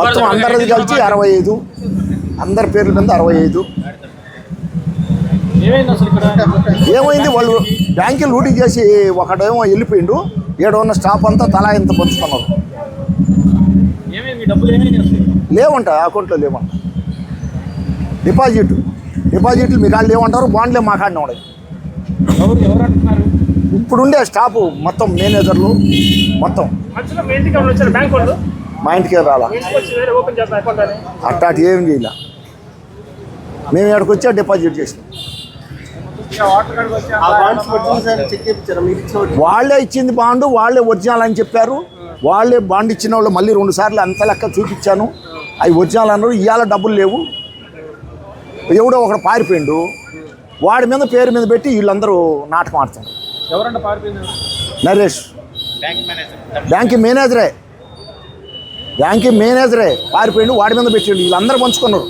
మొత్తం అందరిది కలిసి 65, అందరి పేర్ల మీద 65. ఏమైంది, వాళ్ళు బ్యాంకులు లూటింగ్ చేసి ఒకడేమో వెళ్ళిపోయిండు, ఏడున్న స్టాఫ్ అంతా తలా ఇంత పంచుతున్నారు. లేవంట, అకౌంట్లో లేవంట. డిపాజిట్లు మీ కాళ్ళు లేవంటారు, బాండ్లే మా కాడనే ఉన్నాయి. ఇప్పుడుండే స్టాఫ్ మొత్తం మేనేజర్లు మొత్తం మా ఇంటికి రాలా, అట్టాటి ఏం చేయాల. మేము ఇక్కడికి వచ్చా డిపాజిట్ చేసినాం. వాళ్ళే ఇచ్చింది బాండు, వాళ్ళే ఒరిజినల్ అని చెప్పారు. వాళ్ళే బాండ్ ఇచ్చిన వాళ్ళు మళ్ళీ 2 సార్లు అంత లెక్క చూపించాను, అవి ఒరిజినల్ అన్నారు. ఇవాళ డబ్బులు లేవు, ఎవడో ఒకడు పారిపోయిండు, వాడి మీద పేరు మీద పెట్టి వీళ్ళందరూ నాటకం ఆడుతున్నారు. నరేష్ బ్యాంక్ మేనేజరే పారిపోయిండు, వాడి మీద పెట్టిండు, వీళ్ళందరూ పంచుకున్నారు.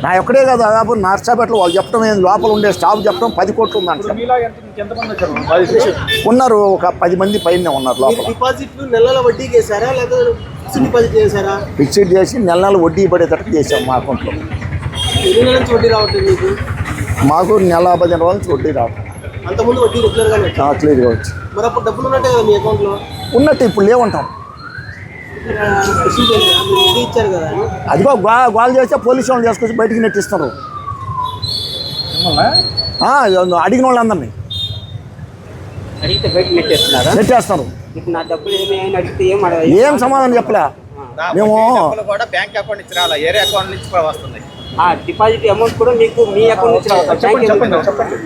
నా ఒక్కడే కాదు, దాదాపు నర్సాపేటలో వాళ్ళు చెప్పడం ఏంది, లోపల ఉండే స్టాఫ్ చెప్పడం 10 కోట్లు ఉందంట. ఉన్నారు, ఒక 10 మంది పైన ఉన్నారు లోపల. ఫిక్స్డ్ చేసి నెల వడ్డీ పడేటట్టు చేసాం మా అకౌంట్లో. మాకు నెల 15 రోజుల నుంచి వడ్డీ రావట్లేదు. క్లియర్గా వచ్చి ఉన్నట్టు ఇప్పుడు లేవంటాం. అదిగో గోల్ చేస్తే పోలీసు వాళ్ళు చేసుకొచ్చి బయటికి నెట్టిస్తారు. అడిగిన వాళ్ళు అందరినీ నెట్టేస్తారు. ఏం సమాధానం చెప్పలే. మేము బ్యాంక్ అకౌంట్ నుంచి రాలా, ఏరే అకౌంట్ నుంచి వస్తుంది. డిపాజిట్ అమౌంట్ కూడా మీకు మీ అకౌంట్ నుంచి రావాలి.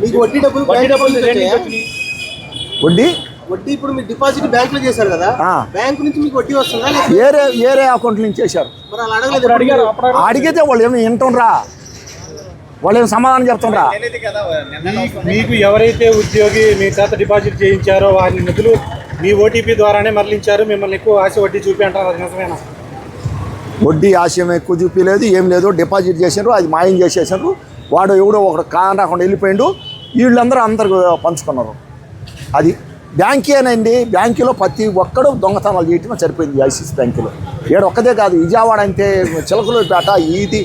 మీకు వడ్డీ డబ్బులు వడ్డీ ఇప్పుడు మీరు డిపాజిట్ బ్యాంక్ లో చేశారు కదా, బ్యాంక్ నుంచి మీకు వడ్డీ వస్తుందా? ఏరే అకౌంట్ నుంచి చేశారు. అడిగితే వాళ్ళు ఏమి వింటుండ్రా, వాళ్ళు ఏమి సమాధానం చెప్తుండ్రా. మీకు ఎవరైతే ఉద్యోగి మీ చేత డిపాజిట్ చేయించారో వారి నిధులు మీ ఓటీపీ ద్వారానే మరలించారు, మిమ్మల్ని ఎక్కువ ఆశ వడ్డీ చూపి అంటారు, అది నిజమేనా? వడ్డీ ఆశయం ఎక్కువ చూపించలేదు, ఏం లేదు. డిపాజిట్ చేశారు, అది మాయం చేసేసారు. వాడు ఎవడో ఒకడు కాని రాకుండా వెళ్ళిపోయిండు, అందరూ పంచుకున్నారు. అది బ్యాంకేనండి. బ్యాంకులో ప్రతి ఒక్కడు దొంగతనాలు చేయటమే సరిపోయింది. ఐసిఐసిఐ బ్యాంకులో ఒక్కదే కాదు, విజయవాడ అంటే చిలకలూరిపేట ఇది